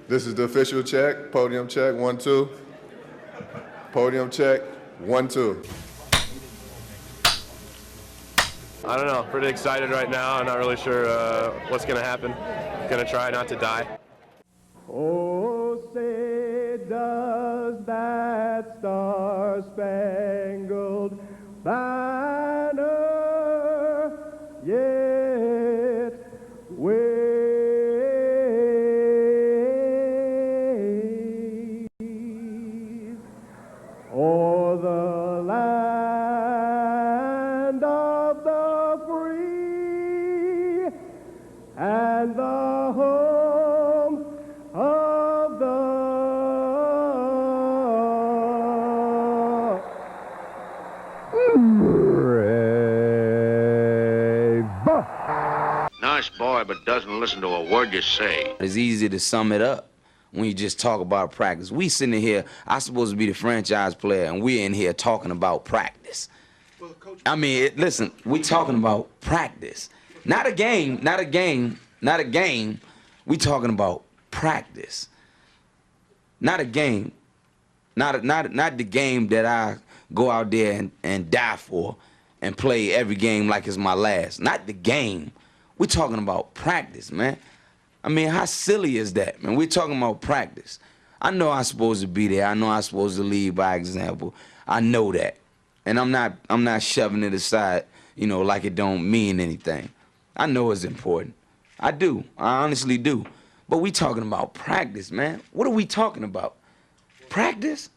This is the official check. Podium check, 1, 2. Podium check, 1, 2. I don't know. Pretty excited right now. I'm not really sure what's going to happen. Going to try not to die. Oh, say does that star-spangled banner yet wave o'er the land of the free and the home of the brave. Nice boy, but doesn't listen to a word you say. It's easy to sum it up when you just talk about practice. We sitting here, I'm supposed to be the franchise player, and we're in here talking about practice. I mean, listen, we talking about practice. Not a game, not a game, not a game. We talking about practice. Not a game. Not the game that I go out there and die for and play every game like it's my last. Not the game. We're talking about practice, man. I mean, how silly is that, man? We're talking about practice. I know I'm supposed to be there. I know I'm supposed to lead by example. I know that. And I'm not shoving it aside, you know, like it don't mean anything. I know it's important. I do. I honestly do. But we talking about practice, man. What are we talking about? Practice?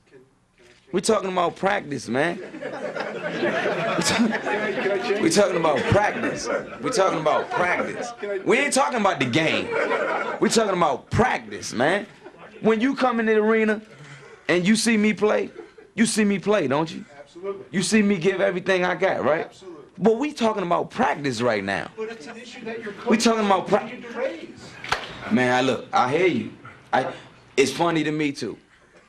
We're talking about practice, man. We're talking about practice. We're talking about practice. We ain't talking about the game. We're talking about practice, man. When you come in the arena and you see me play, don't you? Absolutely. You see me give everything I got, right? Absolutely. But we talking about practice right now. But it's an issue that your coach We talking about you to raise. Man, I hear you. It's funny to me too.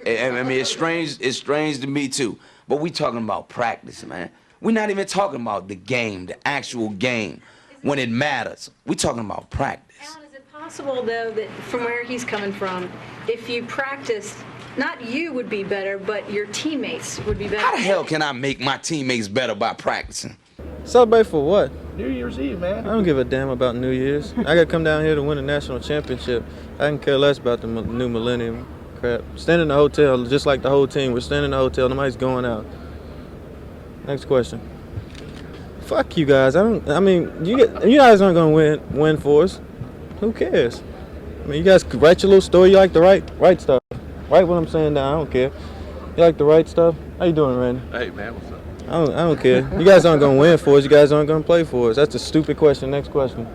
I mean, it's strange to me too. But we talking about practice, man. We're not even talking about the game, the actual game, when it matters. We're talking about practice. Alan, is it possible, though, that from where he's coming from, if you practiced, not you would be better, but your teammates would be better? How the hell can I make my teammates better by practicing? Celebrate for what? New Year's Eve, man. I don't give a damn about New Year's. I gotta come down here to win a national championship. I can care less about the new millennium crap. Stand in the hotel, just like the whole team. We're standing in the hotel. Nobody's going out. Next question. Fuck you guys. You guys aren't gonna win for us. Who cares? I mean, you guys write your little story. You like to write stuff. Write what I'm saying down. I don't care. You like to write stuff? How you doing, Randy? Hey, man, what's up? I don't care. You guys aren't gonna win for us. You guys aren't gonna play for us. That's a stupid question. Next question.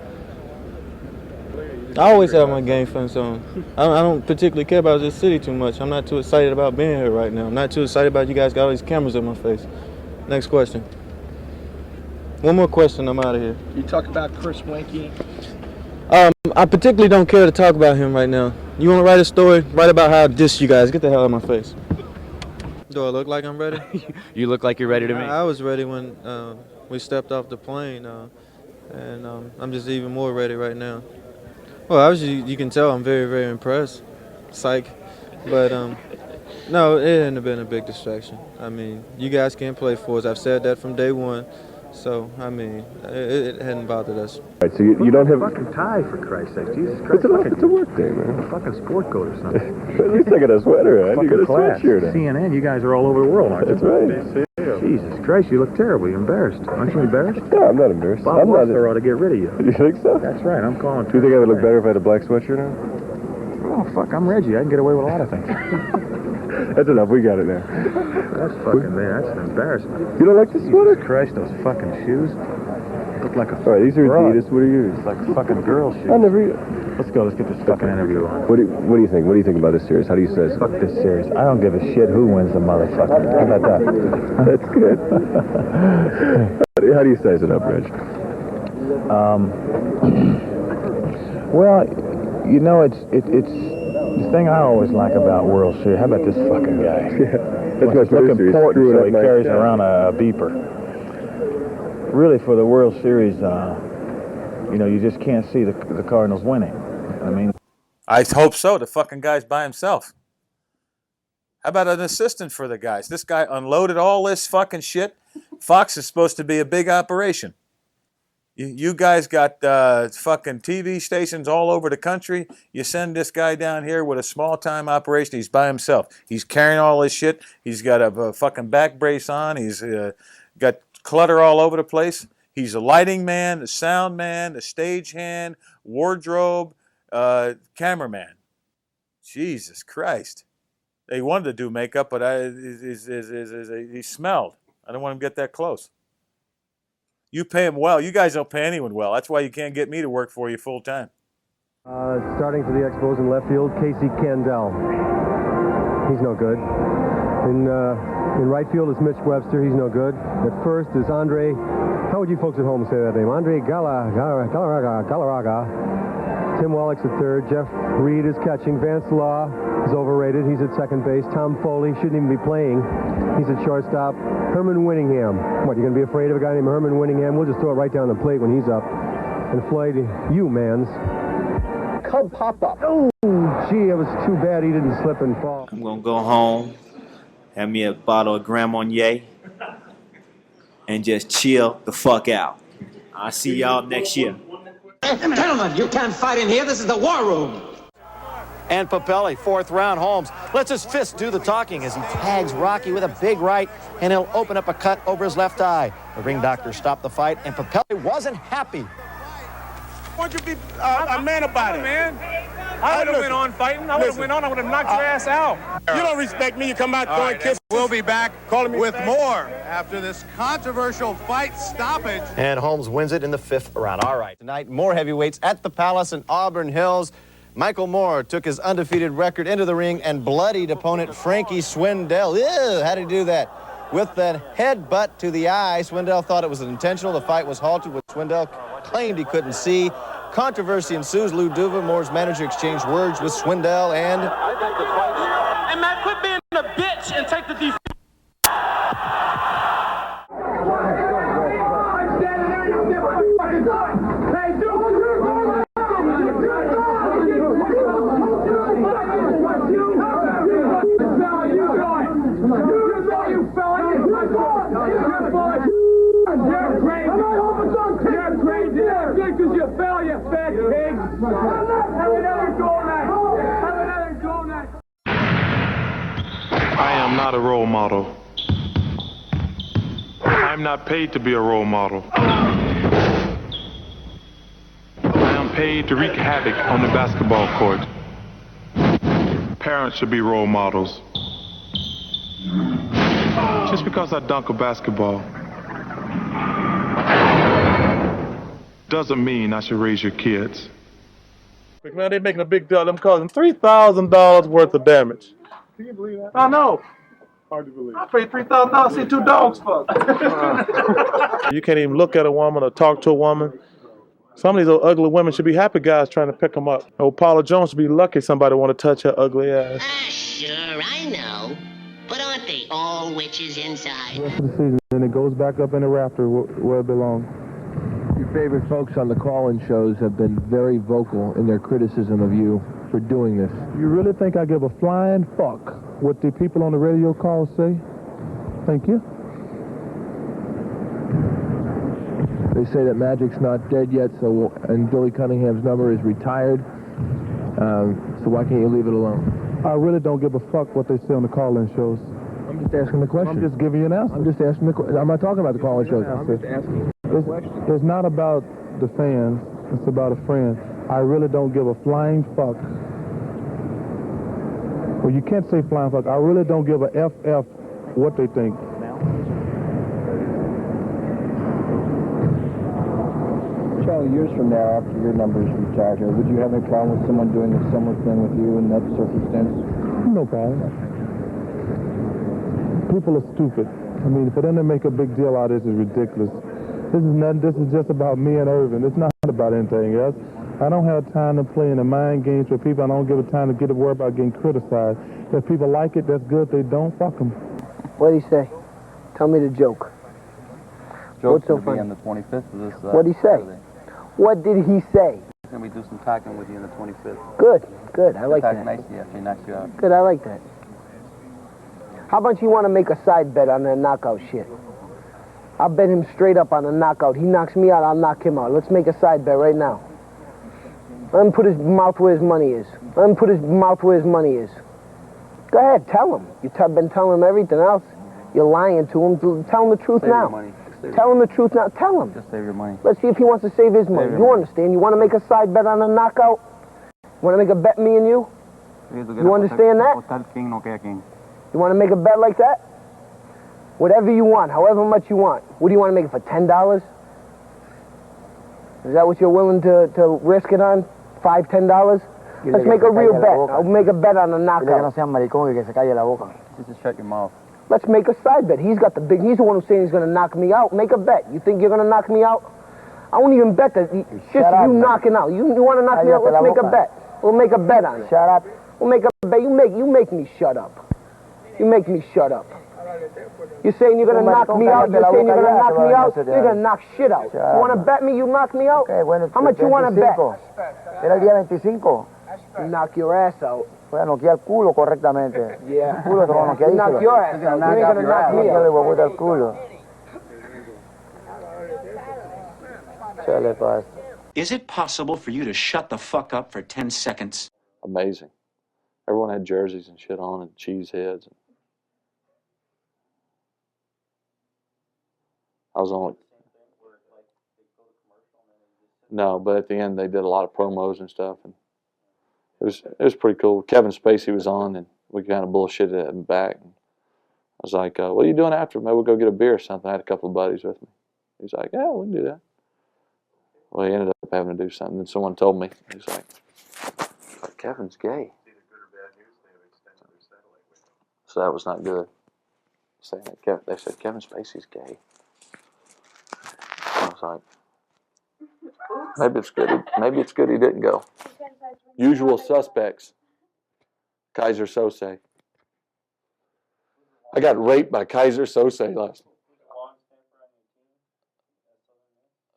I always have my game fence on. I don't particularly care about this city too much. I'm not too excited about being here right now. I'm not too excited about you guys got all these cameras in my face. Next question. One more question, I'm out of here. You talk about Chris Winkie. I particularly don't care to talk about him right now. You want to write a story? Write about how I diss you guys. Get the hell out of my face. Do I look like I'm ready? You look like you're ready to meet. I was ready when we stepped off the plane, and I'm just even more ready right now. Well, obviously, you can tell I'm very, very impressed. Psych. But, no, it hadn't been a big distraction. I mean, you guys can't play for us. I've said that from day one. So, I mean, it hadn't bothered us. All right, so you don't have... Fucking tie, for Christ's sake. Jesus Christ. It's a work day, man. A fucking sport coat or something. At least I got a sweater on. You got a class. sweatshirt on. CNN, you guys are all over the world, aren't you? That's right. Jesus Christ, you look terrible. You're embarrassed. Aren't you embarrassed? No, I'm not embarrassed. Bob Lester ought to get rid of you. You think so? That's right, I'm calling. Do you think I would look better if I had a black sweatshirt on? Oh, fuck, I'm Reggie. I can get away with a lot of things. That's enough. We got it now. That's fucking, man, that's an embarrassment. You don't like this sweater? Jesus Christ, those fucking shoes. Look like a... All right, these are broad. Adidas. What are yours? It's like fucking girl shoes. I never... Let's go. Let's get this fucking interview on. What do you think? What do you think about this series? How do you say it? Fuck this series. I don't give a shit who wins the motherfucker. How about that? That's good. How do you size it up, Reg? Well, you know, it's the thing I always like about World Series. How about this fucking guy? Yeah, that's my Look producer. important, so he carries my around a beeper. Really, for the World Series, you know, you just can't see the Cardinals winning. I mean, I hope so. The fucking guy's by himself. How about an assistant for the guys? This guy unloaded all this fucking shit. Fox is supposed to be a big operation. You guys got fucking TV stations all over the country. You send this guy down here with a small-time operation. He's by himself. He's carrying all this shit. He's got a fucking back brace on. He's got clutter all over the place. He's a lighting man, the sound man, the stage hand, wardrobe, cameraman. Jesus Christ. They wanted to do makeup, but he smelled. I don't want him to get that close. You pay him well. You guys don't pay anyone well. That's why you can't get me to work for you full time. Starting for the Expos in left field, Casey Kendall. He's no good. In right field is Mitch Webster. He's no good. At first is Andre. How would you folks at home say that name? Andre Galarraga. Tim Wallach's at third. Jeff Reed is catching. Vance Law is overrated. He's at second base. Tom Foley shouldn't even be playing. He's at shortstop. Herman Winningham. What, you're going to be afraid of a guy named Herman Winningham? We'll just throw it right down the plate when he's up. And Floyd, you mans. Cub pop-up. Oh, gee, it was too bad he didn't slip and fall. I'm going to go home, have me a bottle of Grand Marnier, and just chill the fuck out. I'll see y'all next year. Gentlemen, you can't fight in here. This is the war room. And Papelli, fourth round. Holmes lets his fist do the talking as he tags Rocky with a big right, and he'll open up a cut over his left eye. The ring doctor stopped the fight, and Papelli wasn't happy. Why don't you be a man about it? Man, I would have went on fighting. I would have went on. I would have knocked your ass out. You don't respect me. You come out throwing kisses. We'll be back calling me with more after this controversial fight stoppage. And Holmes wins it in the fifth round. All right, tonight, more heavyweights at the Palace in Auburn Hills. Michael Moore took his undefeated record into the ring and bloodied opponent Frankie Swindell. Ew, how did he do that? With the headbutt to the eye, Swindell thought it was intentional. The fight was halted when Swindell claimed he couldn't see. Controversy ensues. Lou Duva, Moore's manager, exchanged words with Swindell and... Hey, man, quit being a bitch and take the defense. I am not a role model. I'm not paid to be a role model. I am paid to wreak havoc on the basketball court. Parents should be role models. Just because I dunk a basketball doesn't mean I should raise your kids. Man, they're making a big deal. I'm causing $3,000 worth of damage. Can you believe that? I know. Hard to believe. I paid $3,000 to see two dogs fuck. You can't even look at a woman or talk to a woman. Some of these old ugly women should be happy guys trying to pick them up. Old Paula Jones should be lucky somebody want to touch her ugly ass. Sure, I know. But aren't they all witches inside? The rest of the season, and it goes back up in the rafter where it belongs. Your favorite folks on the call-in shows have been very vocal in their criticism of you for doing this. You really think I give a flying fuck what the people on the radio call say? Thank you. They say that Magic's not dead yet, so and Billy Cunningham's number is retired. So why can't you leave it alone? I really don't give a fuck what they say on the call-in shows. I'm just asking the question. I'm just giving you an answer. I'm just asking the question. I'm not talking about the call-in shows. I'm just asking the question. It's not about the fans. It's about a friend. I really don't give a flying fuck. Well, you can't say flying fuck. I really don't give a FF what they think. Charlie, years from now, after your numbers retired here, would you have any problem with someone doing a similar thing with you in that circumstance? No problem. People are stupid. I mean, for them to make a big deal out of this is ridiculous. This is nothing. This is just about me and Irvin. It's not about anything else. I don't have time to play in the mind games with people. I don't give a time to get to worry about getting criticized. If people like it, that's good. They don't, fuck them. What did he say? Tell me the joke. Joke's What's so going to be funny? on the 25th of this What did he say? Saturday. What did he say? going to be do some talking with you on the 25th. Good, good. I like talk that. nicely after he knocks you out. Good, I like that. How about you want to make a side bet on that knockout shit? I'll bet him straight up on a knockout. He knocks me out, I'll knock him out. Let's make a side bet right now. Let him put his mouth where his money is. Let him put his mouth where his money is. Go ahead, tell him. You've been telling him everything else. You're lying to him. Tell him the truth now. Tell him the truth now. Tell him. Just save your money. Let's see if he wants to save his money. You understand? You want to make a side bet on a knockout? You want to make a bet, me and you? You understand that? You want to make a bet like that? Whatever you want, however much you want. What do you want to make it for, $10? Is that what you're willing to risk it on? $5, $10? Let's make a real bet. I'll make a bet on a knockout. Just to shut your mouth. Let's make a side bet. He's the one who's saying he's going to knock me out. Make a bet. You think you're going to knock me out? I won't even bet that. Just you knocking out. You want to knock me out? Let's make a bet. We'll make a bet on it. Shut up. We'll make a bet. You make me shut up. You make me shut up. You're saying you're going to knock me out? You're saying you're going to knock me out? You're going to knock shit out. You want to bet me you knock me out? How much you want to bet? Era el día 25. Knock your ass out. Voy a noquear el culo correctamente. Yeah. Culo te lo noquearíselo. Knock your ass out. You ain't going to knock me out. Huevuda el culo. Chale, paz. Is it possible for you to shut the fuck up for 10 seconds? Amazing. Everyone had jerseys and shit on and cheese heads. I was on. No, but at the end they did a lot of promos and stuff, and it was pretty cool. Kevin Spacey was on, and we kind of bullshitted at him back. And I was like, "What are you doing after? Maybe we'll go get a beer or something." I had a couple of buddies with me. He's like, "Yeah, we can do that." Well, he ended up having to do something. Then someone told me. He's like, "Kevin's gay." So that was not good. Saying that they said Kevin Spacey's gay. I was like, maybe it's good. Maybe it's good he didn't go. Usual suspects. Kaiser Sose. I got raped by Kaiser Sose last night.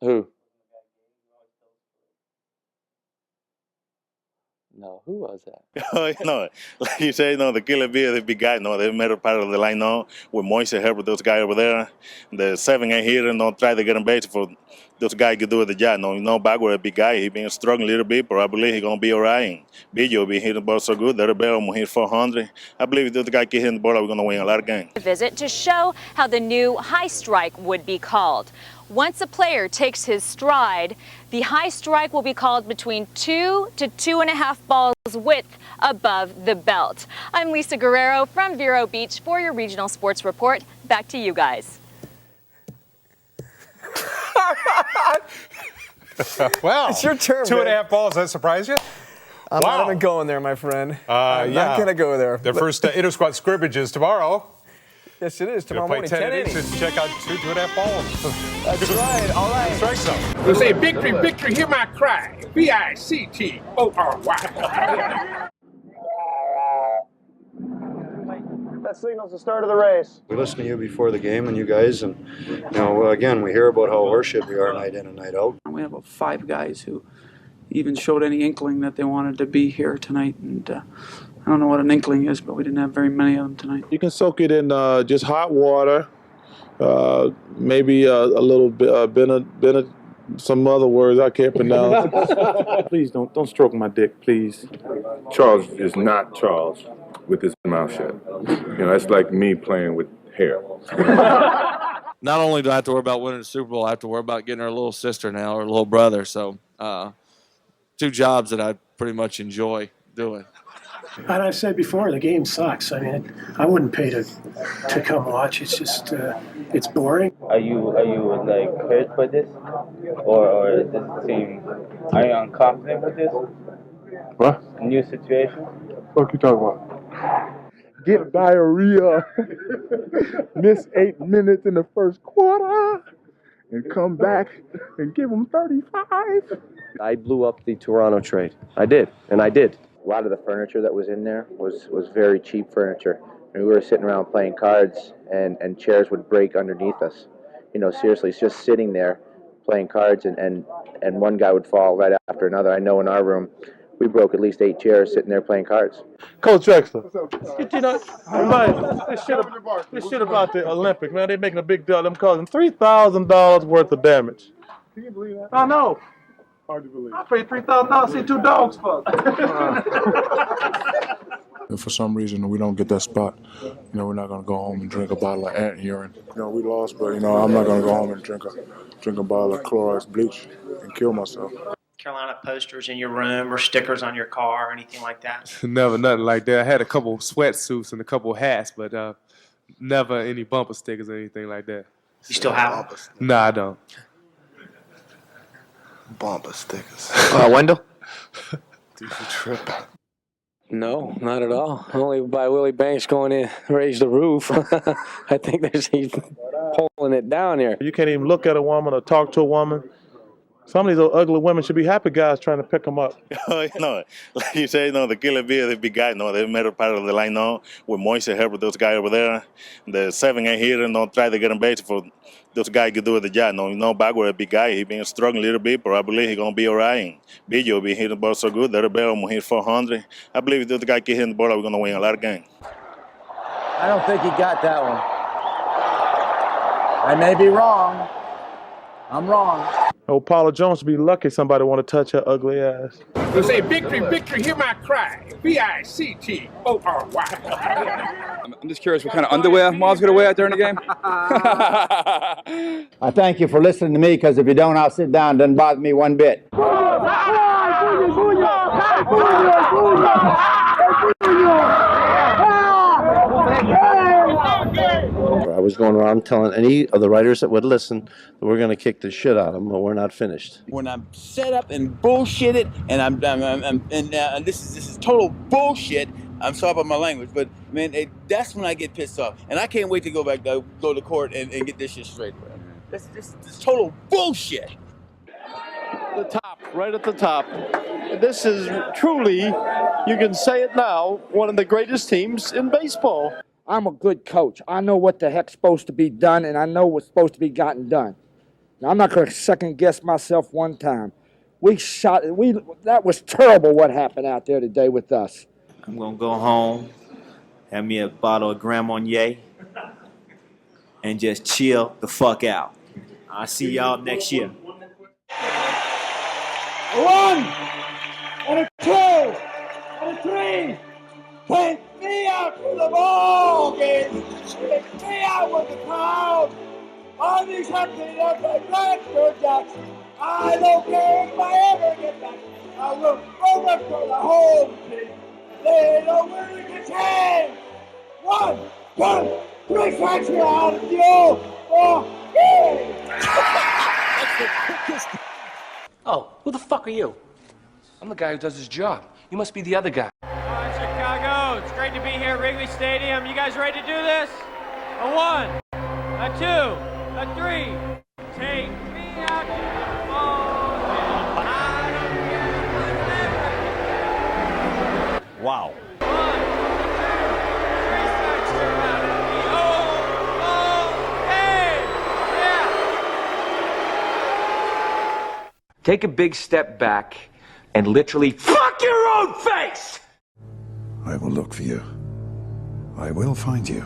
Who? No, who was that? Oh, like you say, the Killer Bee, the big guy, they made a part of the line now with Moise Herbert, those guys over there. The 7-8 hitter, try to get him base for those guys could do the job. Backward, a big guy, he been struggling a little bit, but I believe he's going to be all right. Biggio been hitting the ball so good, they're better going to hit 400. I believe if those guys keep hitting the ball, we're going to win a lot of games. Visit to show how the new high strike would be called. Once a player takes his stride, the high strike will be called between 2 to 2.5 balls width above the belt. I'm Lisa Guerrero from Vero Beach for your regional sports report. Back to you guys. Well, it's your turn. 2.5 balls. Does that surprise you? I'm not even going there, my friend. I'm not going to go there. The first Inter Squad scrimmage is tomorrow. Yes, it is. Tomorrow morning, 10 innings. and check out 2.5 balls. That's right. All right. Strike zone. They say victory, victory, hear my cry. VICTORY. That signals the start of the race. We listen to you before the game and you guys, and again, we hear about how horseshit we are night in and night out. We have about 5 guys who even showed any inkling that they wanted to be here tonight, and I don't know what an inkling is, but we didn't have very many of them tonight. You can soak it in just hot water, maybe a little bit, some other words I can't pronounce. Please don't stroke my dick, please. Charles is not Charles with his mouth shut. That's like me playing with hair. Not only do I have to worry about winning the Super Bowl, I have to worry about getting her little sister now, or little brother. So 2 jobs that I pretty much enjoy doing. And I've said before, the game sucks. I mean, I wouldn't pay to come watch. It's just, it's boring. Are you like hurt by this, or does it seem? Are you unconfident with this? What? New situation. What you talking about? Get diarrhea. Miss 8 minutes in the first quarter. And come back and give them 35. I blew up the Toronto trade. I did. A lot of the furniture that was in there was very cheap furniture. And we were sitting around playing cards, and chairs would break underneath us. Seriously, it's just sitting there playing cards, and one guy would fall right after another. I know in our room, we broke at least 8 chairs sitting there playing cards. Coach Drexler, you know, this shit about the Olympics, man, they making a big deal. Them causing $3,000 worth of damage. Can you believe that? I know. Hard to believe. I paid $3,000 to see 2 dogs fuck. If for some reason we don't get that spot, we're not gonna go home and drink a bottle of ant urine. We lost, but I'm not gonna go home and drink a bottle of Clorox bleach and kill myself. Carolina posters in your room or stickers on your car or anything like that? Never, nothing like that. I had a couple sweatsuits and a couple hats, but never any bumper stickers or anything like that. You still have them? Nah, I don't. Bumper stickers. Wendell? Dude, you tripping. No, not at all. Only by Willie Banks going in, raise the roof. I think he's pulling it down here. You can't even look at a woman or talk to a woman. Some of these ugly women should be happy guys trying to pick them up. Like you say, the Killer Bees, the big guy, they made a part of the line now with Moise helping those guys over there. The 7 ain't here, try to get him base for those guys can do the job. Backward, a big guy, he been struggling a little bit, but I believe he's going to be all right. Biggio be hitting the ball so good, that'll be almost hit 400. I believe if those guys keep hitting the ball, we're going to win a lot of games. I don't think he got that one. I may be wrong. I'm wrong. Oh, Paula Jones should be lucky somebody want to touch her ugly ass. They'll say, victory, victory, hear my cry. Victory. I'm just curious what kind of underwear Mom's going to wear during the game. I thank you for listening to me, because if you don't, I'll sit down. It doesn't bother me one bit. I was going around telling any of the writers that would listen that we're going to kick the shit out of them, but we're not finished. When I'm set up and bullshitted, and this is total bullshit. I'm sorry about my language, but man, that's when I get pissed off, and I can't wait to go to court and get this shit straight. This is total bullshit. The top, right at the top. This is truly, you can say it now, one of the greatest teams in baseball. I'm a good coach. I know what the heck's supposed to be done, and I know what's supposed to be gotten done. Now, I'm not going to second guess myself one time. That was terrible what happened out there today with us. I'm going to go home, have me a bottle of Grand Marnier, and just chill the fuck out. I'll see y'all next year. 1 and a 2 and a 3. Take me out to the ball game. Take me out with the crowd. All these countries are the Jackson. I don't care if I ever get back. I will go up for the whole team. They don't really contain. 1, 2, 3 strikes you out of the old ball game. Oh, who the fuck are you? I'm the guy who does his job. You must be the other guy. Chicago, it's great to be here at Wrigley Stadium. You guys ready to do this? A 1, a 2, a 3. Take me out to the ball game. I don't care whatever. Wow. 1, 2, 3 strikes you out of the old ball game. Yeah. Take a big step back and literally fuck your own face! I will look for you. I will find you.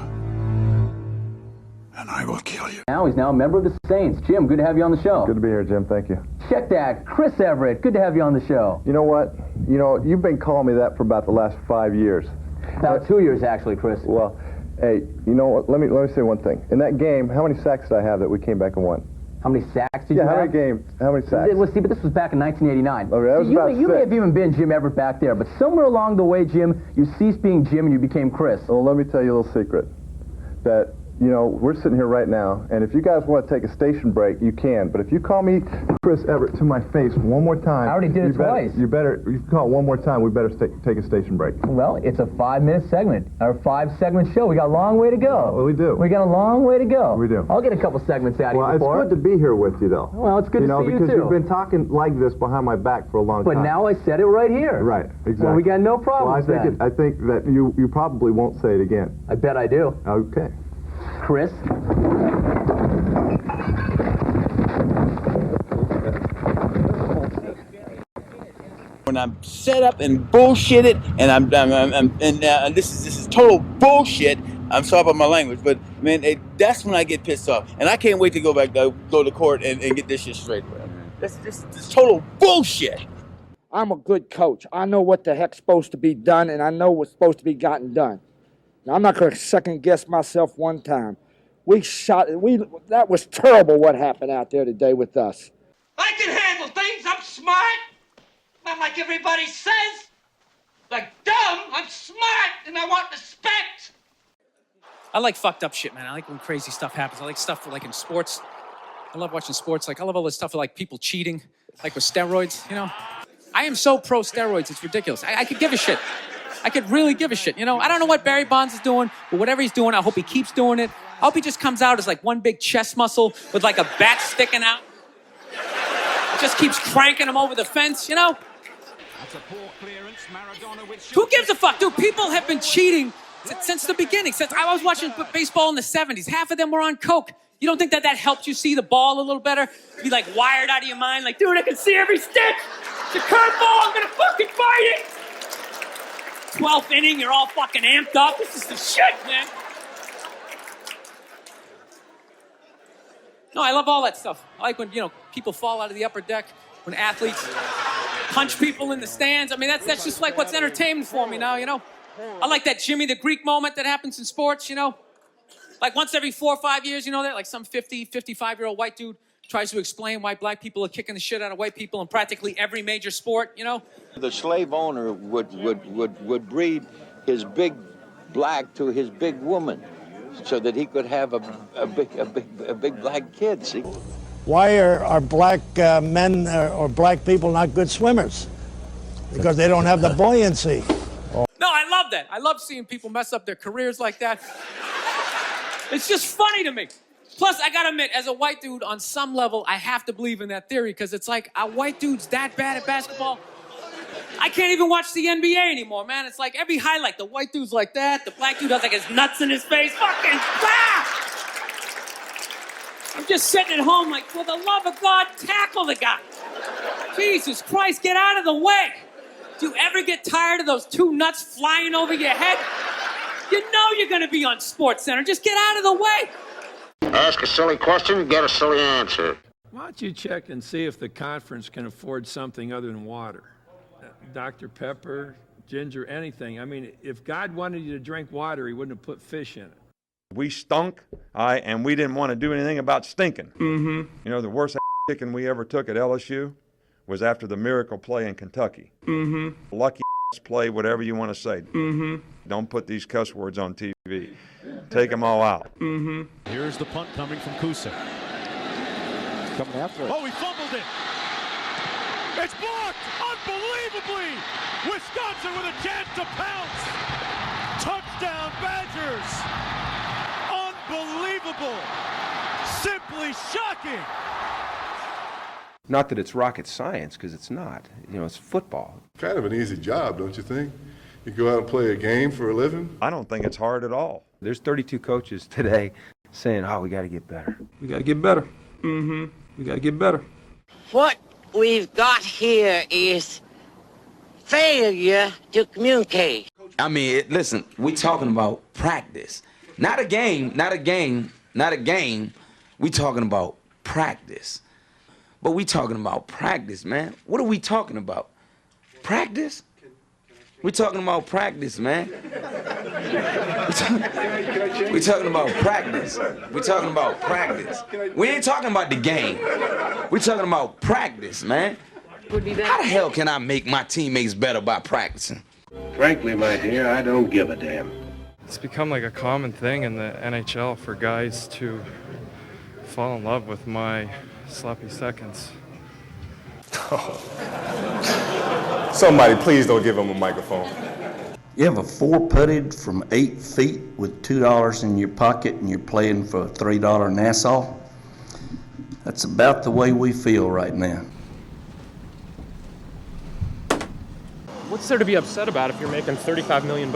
And I will kill you. He's now a member of the Saints. Jim, good to have you on the show. Good to be here, Jim. Thank you. Check that. Chris Everett, good to have you on the show. You know what? You've been calling me that for about the last 5 years. About 2 years, actually, Chris. Well, hey, you know what? Let me say one thing. In that game, how many sacks did I have that we came back and won? How many sacks did you have? How many sacks? Let's see, but this was back in 1989. Okay, that was about you may have even been Jim Everett back there, but somewhere along the way, Jim, you ceased being Jim and you became Chris. Well, let me tell you a little secret. That, we're sitting here right now, and if you guys want to take a station break, you can. But if you call me Chris Everett to my face one more time... I already did it twice. You call it one more time, we better take a station break. Well, it's a 5-minute segment, or 5-segment show. We got a long way to go. Well, we do. We got a long way to go. We do. I'll get a couple segments out of you before. Well, it's good to be here with you, though. Well, it's good to see you, too. Because you've been talking like this behind my back for a long time. But now I said it right here. Right, exactly. Well, we got no problem with that. I think that you probably won't say it again. I bet I do. Okay. Chris? When I'm set up and bullshitted, and this is total bullshit. I'm sorry about my language, but man, that's when I get pissed off, and I can't wait to go to court and get this shit straight. This total bullshit. I'm a good coach. I know what the heck's supposed to be done, and I know what's supposed to be gotten done. Now, I'm not going to second guess myself one time. That was terrible what happened out there today with us. I can handle things. I'm smart. Not like everybody says. Like dumb, I'm smart, and I want respect. I like fucked up shit, man. I like when crazy stuff happens. I like stuff like in sports. I love watching sports. Like I love all this stuff like people cheating, like with steroids, you know? I am so pro steroids, it's ridiculous. I could give a shit. I could really give a shit, you know? I don't know what Barry Bonds is doing, but whatever he's doing, I hope he keeps doing it. I hope he just comes out as like one big chest muscle with like a bat sticking out. Just keeps cranking him over the fence, you know? Who gives a fuck? Dude, people have been cheating since the beginning. Since I was watching baseball in the 70s. Half of them were on coke. You don't think that helped you see the ball a little better? Be like wired out of your mind? Like, dude, I can see every stitch. It's a curveball. I'm going to fucking fight it. 12th inning, you're all fucking amped up. This is the shit, man. No, I love all that stuff. I like when, people fall out of the upper deck, when athletes punch people in the stands. I mean, that's just like what's entertainment for me now, I like that Jimmy the Greek moment that happens in sports, Like once every 4 or 5 years, that like some 50, 55-year-old white dude tries to explain why black people are kicking the shit out of white people in practically every major sport, The slave owner would breed his big black to his big woman so that he could have a big black kid, see? Why are black men or black people not good swimmers? Because they don't have the buoyancy. No, I love that. I love seeing people mess up their careers like that. It's just funny to me. Plus, I gotta admit, as a white dude, on some level, I have to believe in that theory, because it's like, are white dudes that bad at basketball? I can't even watch the NBA anymore, man. It's like every highlight, the white dude's like that, the black dude has like his nuts in his face, fucking ah! I'm just sitting at home like, for the love of God, tackle the guy. Jesus Christ, get out of the way. Do you ever get tired of those two nuts flying over your head? You know you're going to be on SportsCenter. Just get out of the way. Ask a silly question, get a silly answer. Why don't you check and see if the conference can afford something other than water? Dr. Pepper, ginger, anything. I mean, if God wanted you to drink water, he wouldn't have put fish in it. We stunk, and we didn't want to do anything about stinking. Mm-hmm. The worst kicking we ever took at LSU was after the miracle play in Kentucky. Mm-hmm. Lucky play, whatever you want to say. Mm-hmm. Don't put these cuss words on TV. Take them all out. Mm-hmm. Here's the punt coming from Kusa. Coming after it. Oh, he fumbled it. It's blocked unbelievably. Wisconsin with a chance to pounce. Touchdown Badgers. Unbelievable. Simply shocking. Not that it's rocket science, because it's not. It's football. Kind of an easy job, don't you think? You go out and play a game for a living? I don't think it's hard at all. There's 32 coaches today saying, oh, we got to get better. We got to get better. Mm-hmm. We got to get better. What we've got here is failure to communicate. I mean, listen, we talking about practice. Not a game. We talking about practice. But we talking about practice, man. What are we talking about? Practice? We talking about practice, man. We talking about practice. We talking about practice. We ain't talking about the game. We talking about practice, man. How the hell can I make my teammates better by practicing? Frankly, my dear, I don't give a damn. It's become like a common thing in the NHL for guys to fall in love with my sloppy seconds. Somebody please don't give him a microphone. You have a 4-putted from 8 feet with $2 in your pocket and you're playing for a $3 Nassau? That's about the way we feel right now. What's there to be upset about if you're making $35 million?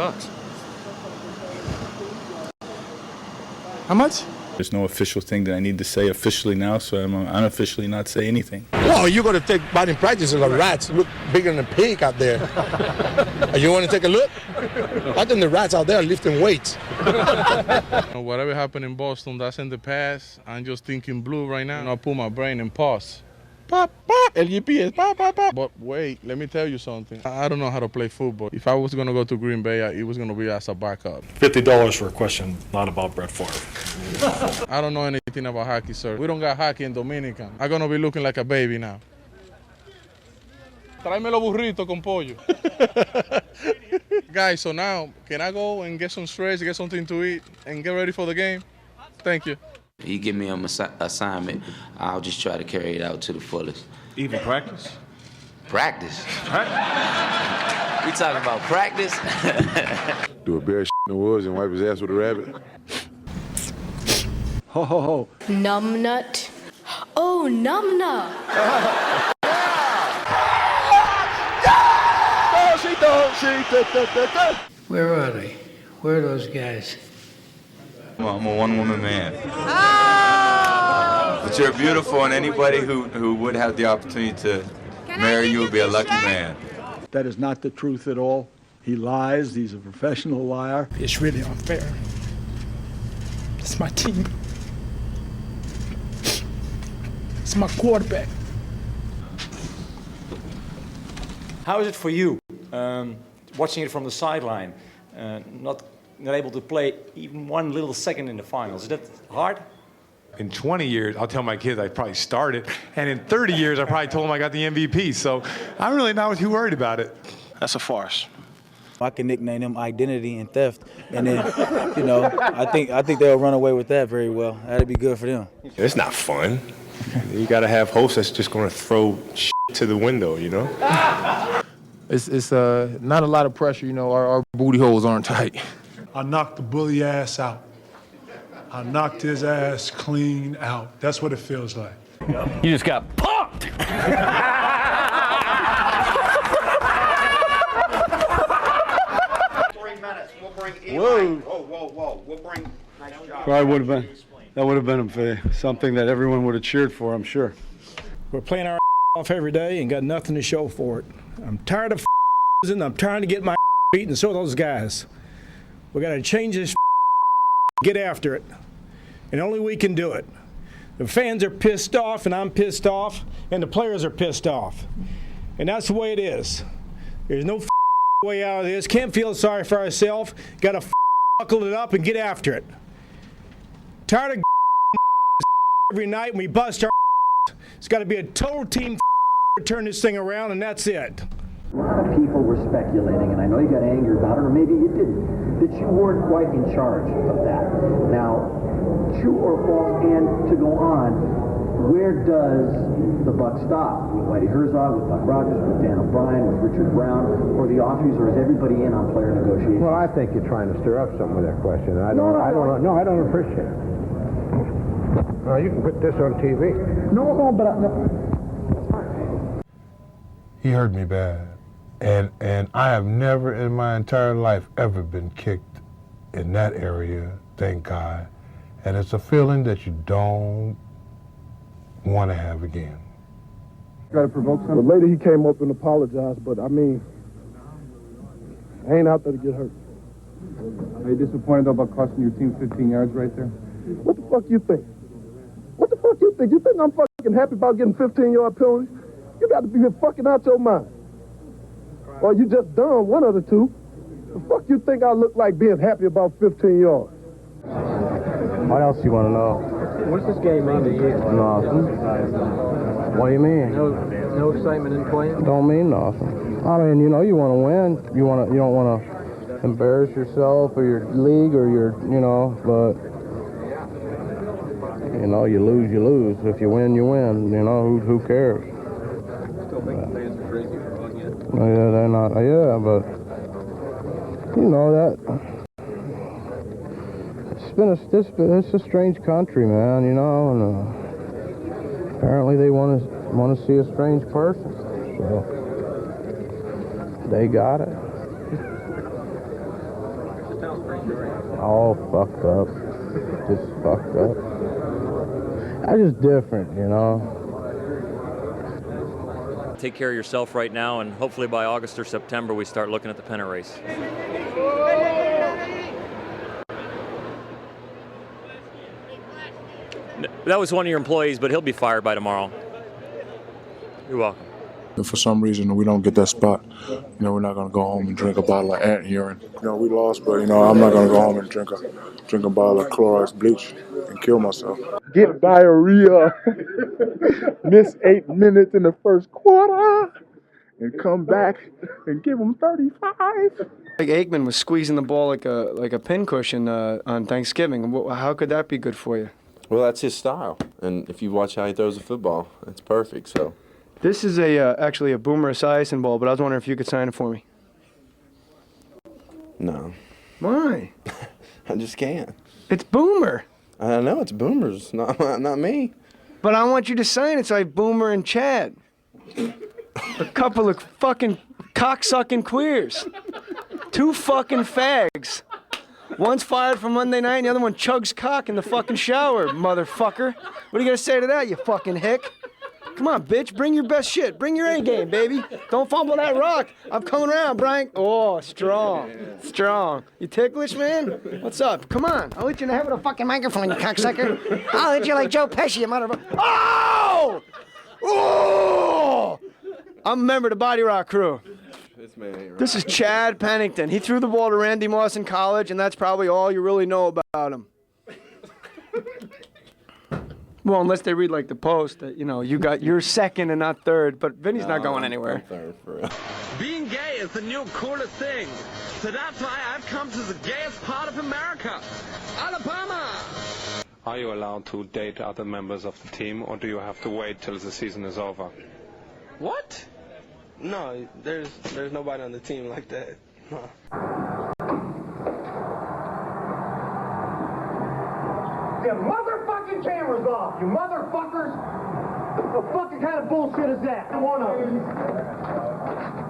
How much? There's no official thing that I need to say officially now, so I'm unofficially not say anything. Well, you're going to take batting practices of rats. Look bigger than a pig out there. You want to take a look? I think the rats out there are lifting weights. Whatever happened in Boston, that's in the past. I'm just thinking blue right now. And I'll put my brain in pause. Pop, pop, el GPS, pop, pop, pop. But wait, let me tell you something. I don't know how to play football. If I was going to go to Green Bay, it was going to be as a backup. $50 for a question, not about Brett Favre. I don't know anything about hockey, sir. We don't got hockey in Dominican. I'm going to be looking like a baby now. Tráeme los burritos con pollo. Guys, so now, can I go and get some stretch, get something to eat, and get ready for the game? Thank you. He give me an assignment, I'll just try to carry it out to the fullest. Even practice? Practice? We talking about practice? Do a bear in the woods and wipe his ass with a rabbit. Ho, ho, ho. Numbnut. Oh, numbnut. Where are they? Where are those guys? I'm a one-woman man. But you're beautiful, and anybody who would have the opportunity to marry you would be a lucky man. That is not the truth at all. He lies. He's a professional liar. It's really unfair. It's my team. It's my quarterback. How is it for you, watching it from the sideline, not able to play even one little second in the finals? Is that hard? In 20 years, I'll tell my kids I probably started, and in 30 years, I probably told them I got the MVP, so I'm really not too worried about it. That's a farce. I can nickname them identity and theft, and then, I think they'll run away with that very well. That'd be good for them. It's not fun. You got to have hosts that's just going to throw shit to the window, It's not a lot of pressure, our booty holes aren't tight. I knocked the bully ass out. I knocked his ass clean out. That's what it feels like. You just got punked! 3 minutes. We'll bring Eli. Whoa. Whoa. We'll bring. Nice job. That would have been something that everyone would have cheered for, I'm sure. We're playing our off every day and got nothing to show for it. I'm tired of losing. I'm trying to get my beat, and so are those guys. We got to change this, get after it, and only we can do it. The fans are pissed off, and I'm pissed off, and the players are pissed off. And that's the way it is. There's no way out of this. Can't feel sorry for ourselves. Got to buckle it up and get after it. Tired of every night when we bust our. It's got to be a total team to turn this thing around, and that's it. A lot of people were speculating, and I know you got angry about it, or maybe you didn't, that you weren't quite in charge of that. Now, true or false, and to go on, where does the buck stop? With Whitey Herzog, with Buck Rogers, with Dan O'Brien, with Richard Brown, or the Aussies, or is everybody in on player negotiations? Well, I think you're trying to stir up something with that question. I don't appreciate it. Well, you can put this on TV. No, but He hurt me bad. And I have never in my entire life ever been kicked in that area, thank God. And it's a feeling that you don't want to have again. Got to provoke something. But later he came up and apologized, but I mean, I ain't out there to get hurt. Are you disappointed about costing your team 15 yards right there? What the fuck you think? What the fuck you think? You think I'm fucking happy about getting 15-yard penalties? You got to be fucking out your mind. Or you just dumb, one of the two. The fuck you think I look like being happy about 15 yards? What else you want to know? What's this game mean to you? Nothing. What do you mean? No excitement in playing? Don't mean nothing. I mean, you want to win. You don't want to embarrass yourself or your league or your, but you lose, you lose. If you win, you win. Who cares? Still think the fans are crazy for running it? Yeah, they're not. Yeah, but that it's a strange country, man. And apparently they want to see a strange person. So they got it. All fucked up. just fucked up. I'm just different, you know. Take care of yourself right now, and hopefully by August or September we start looking at the pennant race. That was one of your employees, but he'll be fired by tomorrow. You're welcome. If for some reason we don't get that spot, we're not going to go home and drink a bottle of ant urine. We lost, but, I'm not going to go home and drink a bottle of Clorox bleach and kill myself. Get diarrhea. Miss 8 minutes in the first quarter and come back and give them 35. Like Aikman was squeezing the ball like a pincushion on Thanksgiving. How could that be good for you? Well, that's his style, and if you watch how he throws the football, it's perfect. So. This is actually a Boomer Esiason ball, but I was wondering if you could sign it for me. No. Why? I just can't. It's Boomer. I know it's Boomer's, not me. But I want you to sign it so I have Boomer and Chad. A couple of fucking cocksucking queers. 2 fucking fags. One's fired from Monday night, and the other one chugs cock in the fucking shower, motherfucker. What are you gonna say to that, you fucking hick? Come on, bitch, bring your best shit. Bring your A game, baby. Don't fumble that rock. I'm coming around, Brian. Oh, strong. Strong. You ticklish, man? What's up? Come on. I'll hit you in the head with a fucking microphone, you cocksucker. I'll hit you like Joe Pesci, you motherfucker. Oh! Oh! I'm a member of the Body Rock crew. This man ain't right. This is Chad Pennington. He threw the ball to Randy Moss in college, and that's probably all you really know about him. Well, unless they read like the Post that, you're second and not third, but Vinny's not going anywhere. I'm third for real. Being gay is the new coolest thing. So that's why I've come to the gayest part of America, Alabama. Are you allowed to date other members of the team, or do you have to wait till the season is over? What? No, there's nobody on the team like that. No. The motherfucking camera's off, you motherfuckers! What fucking kind of bullshit is that? One of them.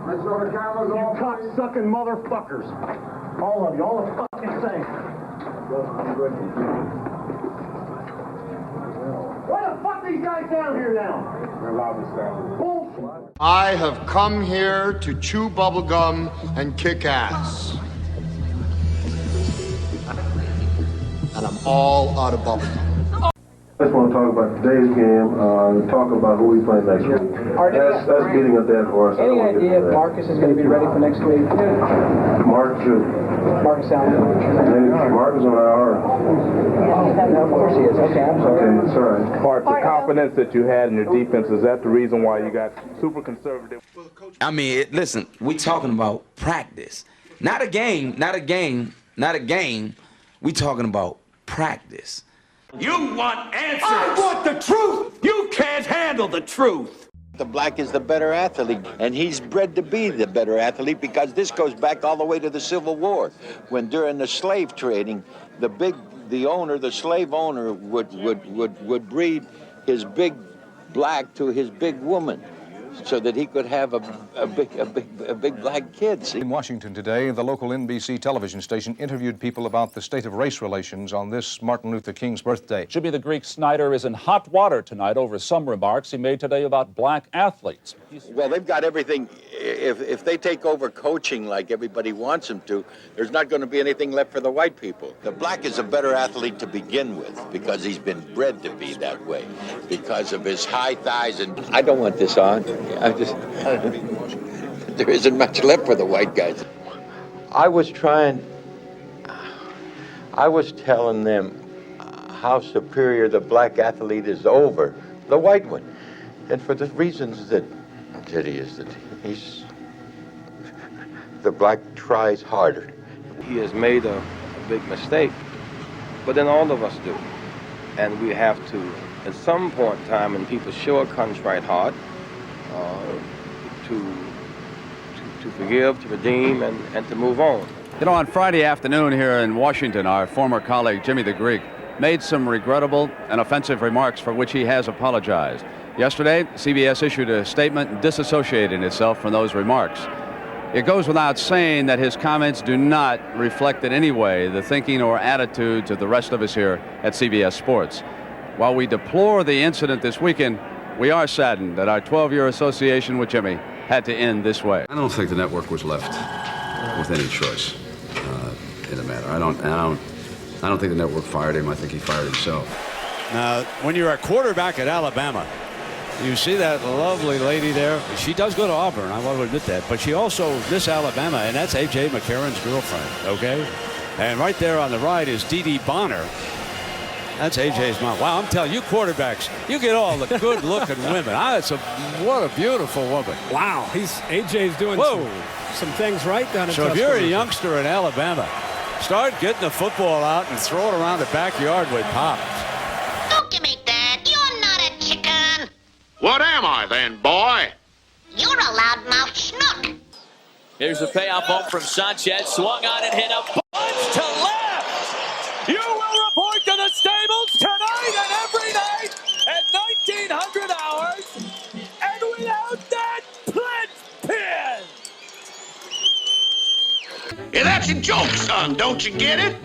Make sure the camera's off. You cock-sucking motherfuckers. All of you, all the fucking same. Why the fuck these guys down here now? They're allowed to stand. Bullshit. I have come here to chew bubblegum and kick ass. And I'm all out of bubblegum. I just want to talk about today's game, talk about who we play next week. That's beating a dead horse. Any idea if Marcus is going to be ready for next week? Marcus Allen. Marcus on our Of course he is. Okay, I'm sorry. Okay, that's all right. Part the confidence that you had in your defense, is that the reason why you got super conservative? I mean, listen, we talking about practice. Not a game. We talking about practice. You want answers! I want the truth! You can't handle the truth! The black is the better athlete, and he's bred to be the better athlete because this goes back all the way to the Civil War, when during the slave trading, the slave owner would breed his big black to his big woman, so that he could have a big black kid. See? In Washington today, the local NBC television station interviewed people about the state of race relations on this Martin Luther King's birthday. Jimmy the Greek Snyder is in hot water tonight over some remarks he made today about black athletes. Well, they've got everything. If they take over coaching like everybody wants them to, there's not going to be anything left for the white people. The black is a better athlete to begin with because he's been bred to be that way, because of his high thighs. And I don't want this on. There isn't much left for the white guys. I was telling them how superior the black athlete is over the white one. And for the reasons that the black tries harder. He has made a big mistake, but then all of us do. And we have to, at some point in time, when people show a contrite heart, to forgive, to redeem, and to move on. You know, on Friday afternoon here in Washington, our former colleague, Jimmy the Greek, made some regrettable and offensive remarks for which he has apologized. Yesterday, CBS issued a statement disassociating itself from those remarks. It goes without saying that his comments do not reflect in any way the thinking or attitudes of the rest of us here at CBS Sports. While we deplore the incident this weekend, we are saddened that our 12-year association with Jimmy had to end this way. I don't think the network was left with any choice in the matter. I don't think the network fired him. I think he fired himself. Now, when you're a quarterback at Alabama, you see that lovely lady there. She does go to Auburn, I want to admit that, but she also Miss Alabama, and that's A.J. McCarron's girlfriend, okay? And right there on the right is Dee Dee Bonner. That's A.J.'s mom. Wow, I'm telling you, quarterbacks, you get all the good-looking women. What a beautiful woman. Wow, A.J.'s doing some things right down in So if you're a youngster in Alabama, start getting the football out and throw it around the backyard with Pop. Don't give me that. You're not a chicken. What am I then, boy? You're a loudmouth schnook. Here's the payoff home from Sanchez. Swung on and hit a bunch to left. You will report to the stables tonight and every night at 1900 hours. And without that plinth pin. Yeah, that's a joke, son. Don't you get it?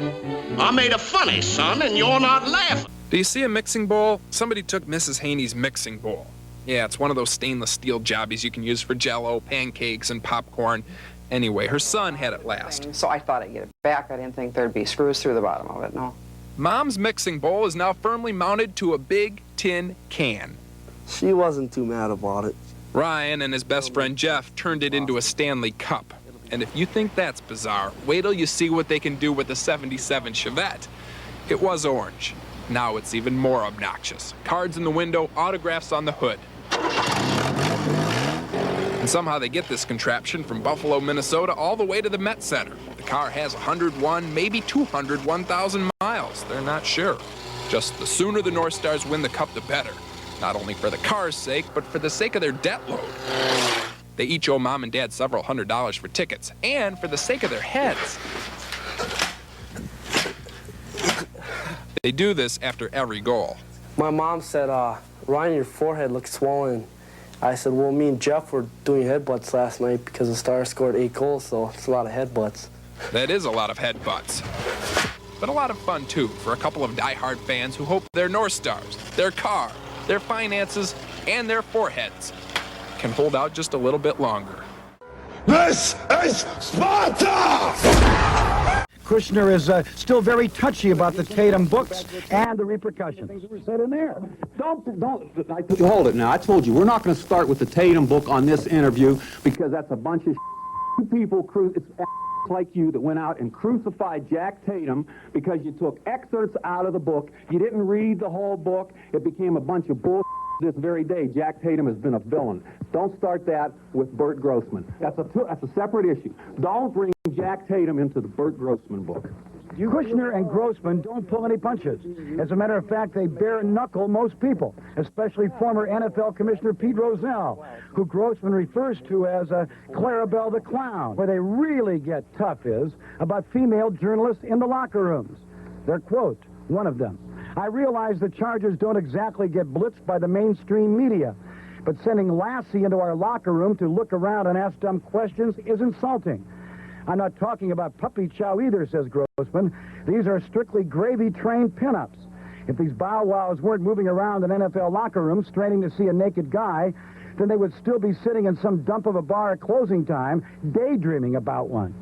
I made a funny, son, and you're not laughing. Do you see a mixing bowl? Somebody took Mrs. Haney's mixing bowl. Yeah, it's one of those stainless steel jobbies you can use for Jell-O, pancakes, and popcorn. Anyway, her son had it last. So I thought I'd get it back. I didn't think there'd be screws through the bottom of it, no. Mom's mixing bowl is now firmly mounted to a big tin can. She wasn't too mad about it. Ryan and his best friend Jeff turned it into a Stanley Cup. And if you think that's bizarre, wait till you see what they can do with the '77 Chevette. It was orange. Now it's even more obnoxious. Cards in the window, autographs on the hood. And somehow they get this contraption from Buffalo, Minnesota, all the way to the Met Center. The car has 101, maybe 201,000 miles. They're not sure. Just the sooner the North Stars win the Cup, the better. Not only for the car's sake, but for the sake of their debt load. They each owe Mom and Dad several $100s for tickets, and for the sake of their heads. They do this after every goal. My mom said, Ryan, your forehead looks swollen. I said, well, me and Jeff were doing headbutts last night because the Stars scored 8 goals, so it's a lot of headbutts. That is a lot of headbutts. But a lot of fun, too, for a couple of diehard fans who hope their North Stars, their car, their finances, and their foreheads can hold out just a little bit longer. This is Sparta! Kushner is still very touchy about the Tatum books and the repercussions. Things were said in there. Hold it now. I told you, we're not going to start with the Tatum book on this interview because that's a bunch of people, it's like you that went out and crucified Jack Tatum because you took excerpts out of the book. You didn't read the whole book. It became a bunch of bull. This very day, Jack Tatum has been a villain. Don't start that with Bert Grossman. That's a separate issue. Don't bring Jack Tatum into the Bert Grossman book. Kushner and Grossman don't pull any punches. As a matter of fact, they bare knuckle most people, especially former NFL Commissioner Pete Rozelle, who Grossman refers to as Clarabelle the Clown. Where they really get tough is about female journalists in the locker rooms. Their quote, one of them, I realize the Chargers don't exactly get blitzed by the mainstream media, but sending Lassie into our locker room to look around and ask dumb questions is insulting. I'm not talking about puppy chow either, says Grossman. These are strictly gravy-trained pinups. If these bow wows weren't moving around an NFL locker room straining to see a naked guy, then they would still be sitting in some dump of a bar at closing time, daydreaming about one.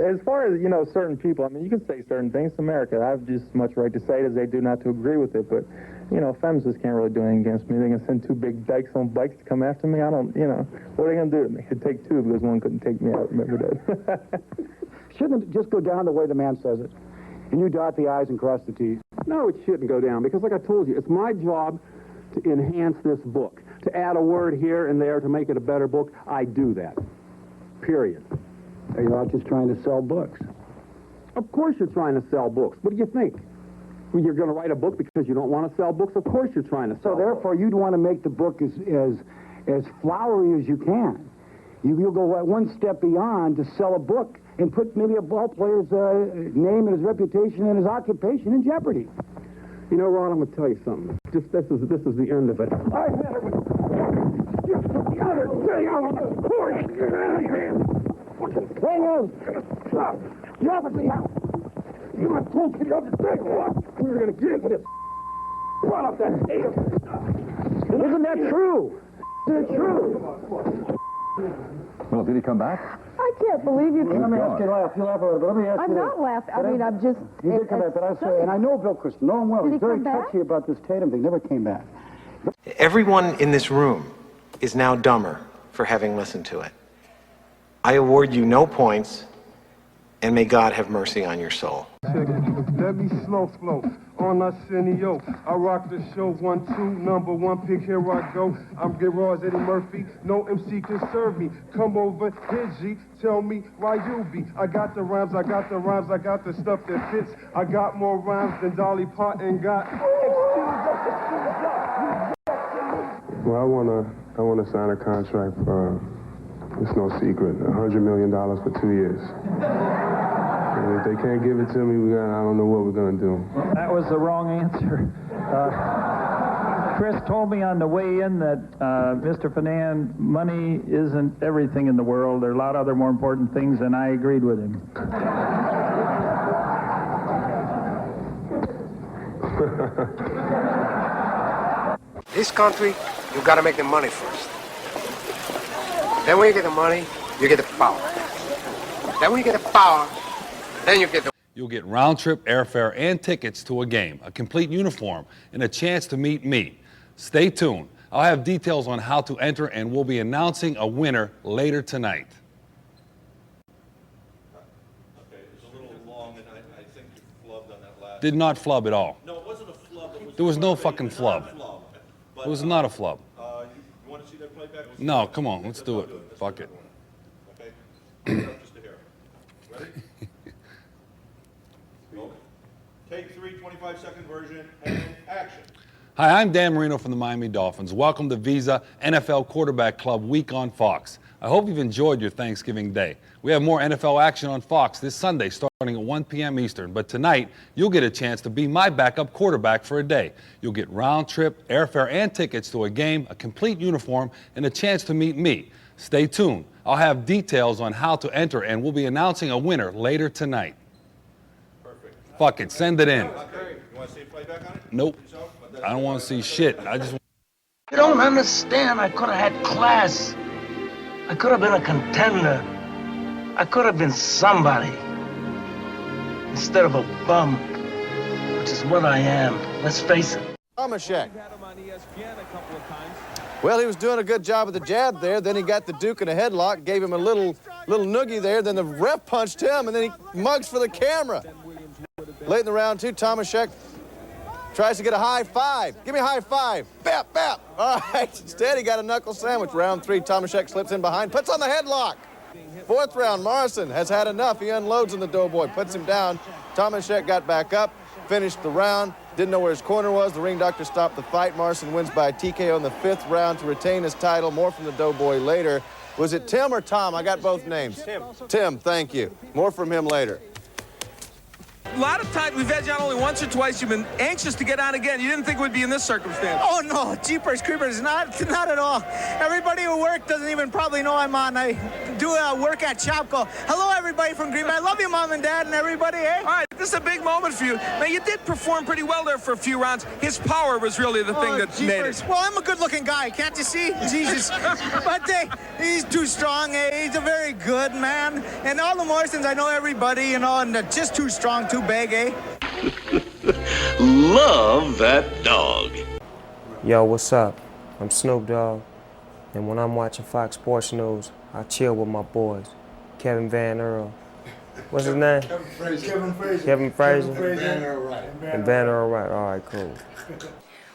As far as, certain people, I mean, you can say certain things. It's America. I have just as much right to say it as they do not to agree with it. But, feminists can't really do anything against me. They can send 2 big dykes on bikes to come after me. I don't, what are they going to do to me? It'd take 2 because one couldn't take me out. Remember that? Shouldn't it just go down the way the man says it? And you dot the I's and cross the T's? No, it shouldn't go down because, like I told you, it's my job to enhance this book. To add a word here and there to make it a better book, I do that. Period. Are you not just trying to sell books? Of course you're trying to sell books. What do you think? You're going to write a book because you don't want to sell books? Of course you're trying to sell So therefore books. You'd want to make the book as flowery as you can. You'll go one step beyond to sell a book and put maybe a ball player's name and his reputation and his occupation in jeopardy. You know, Ron, I'm going to tell you something. Just this is the end of it. I had it with the other thing. Hang on. You obviously have. You were told to the other day, what? We were going to get into this. Brought up that tape. Isn't that true? Isn't it true? Well, did he come back? I can't believe you. Let me ask you to laugh. You laugh a little bit. Let me ask you I'm this. not laughing. I mean, I'm just. He did come back, but I say, and I know Bill Christian, know him well. Did He's he very come back? touchy about this Tatum thing. Never came back. Everyone in this room is now dumber for having listened to it. I award you no points, and may God have mercy on your soul. Let me slow on Arsenio. I rock the show 1, 2, number 1 pick, here I go. I'm get raw as Eddie Murphy, no MC can serve me. Come over here, G, tell me why you be. I got the rhymes, I got the stuff that fits. I got more rhymes than Dolly Parton got. Well, I wanna sign a contract for, it's no secret, $100 million for 2 years. And if they can't give it to me, I don't know what we're gonna do. That was the wrong answer. Chris told me on the way in that, Mr. Fernand, money isn't everything in the world. There are a lot of other more important things, and I agreed with him. This country, you gotta make the money first. Then when you get the money, you get the power. Then when you get the power, then you get the... You'll get round-trip airfare and tickets to a game, a complete uniform, and a chance to meet me. Stay tuned. I'll have details on how to enter, and we'll be announcing a winner later tonight. Okay, it was a little long, and I think you flubbed on that last. Did not flub at all. No, it wasn't a flub. There was no fucking flub. It was not a flub. You want to see that playback? No, come on, let's do it. Fuck it. Okay. Just to hear. Ready? Go. Take 3, 25-second version, and action. Hi, I'm Dan Marino from the Miami Dolphins. Welcome to Visa NFL Quarterback Club Week on Fox. I hope you've enjoyed your Thanksgiving Day. We have more NFL action on Fox this Sunday starting at 1 p.m. Eastern. But tonight, you'll get a chance to be my backup quarterback for a day. You'll get round-trip, airfare, and tickets to a game, a complete uniform, and a chance to meet me. Stay tuned. I'll have details on how to enter, and we'll be announcing a winner later tonight. Perfect. Fuck it, send it in. Okay. You want to see a playback on it? Nope. I don't want to see shit. I just. You don't understand. I could have had class. I could have been a contender. I could have been somebody. Instead of a bum, which is what I am. Let's face it. Tomaszek. Well, he was doing a good job with the jab there. Then he got the Duke in a headlock, gave him a little noogie there. Then the ref punched him, and then he mugs for the camera. Late in the round 2, Tomaszek tries to get a high five. Give me a high five. Bap, bap. All right. Instead, he got a knuckle sandwich. Round 3, Tomaszek slips in behind, puts on the headlock. 4th round, Morrison has had enough. He unloads on the Doughboy, puts him down. Tomaszek got back up, finished the round. Didn't know where his corner was. The ring doctor stopped the fight. Morrison wins by a TKO in the 5th round to retain his title. More from the Doughboy later. Was it Tim or Tom? I got both names. Tim. Tim, thank you. More from him later. A lot of times we've had you on only once or twice. You've been anxious to get on again. You didn't think it would be in this circumstance. Oh, no. Jeepers Creepers. Not at all. Everybody who works doesn't even probably know I'm on. I do work at Chapco. Hello, everybody from Green Bay. I love you, Mom and Dad, and everybody, eh? All right, this is a big moment for you. Now, you did perform pretty well there for a few rounds. His power was really the thing that made it. Well, I'm a good-looking guy. Can't you see? Jesus. But he's too strong, eh? He's a very good man. And all the Morrisons, I know everybody, you know, and they're just too strong, too big, eh? Love that dog. Yo, what's up? I'm Snoop Dogg, and when I'm watching Fox Sports News, I chill with my boys. Kevin Van Earl. What's his name? Kevin Frazier. And Van Earl Wright. All right, cool.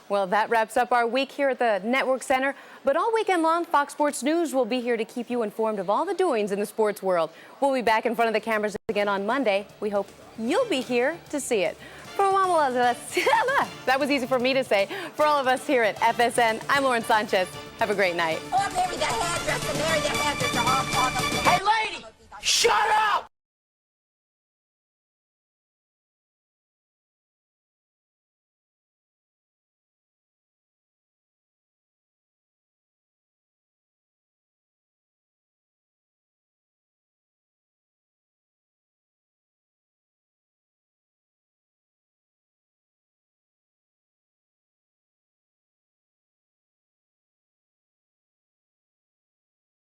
Well, that wraps up our week here at the Network Center. But all weekend long, Fox Sports News will be here to keep you informed of all the doings in the sports world. We'll be back in front of the cameras again on Monday. We hope you'll be here to see it. For all of us, that was easy for me to say. For all of us here at FSN, I'm Lauren Sanchez. Have a great night. Oh, Mary the hairdresser, all on the floor. Hey, lady! Shut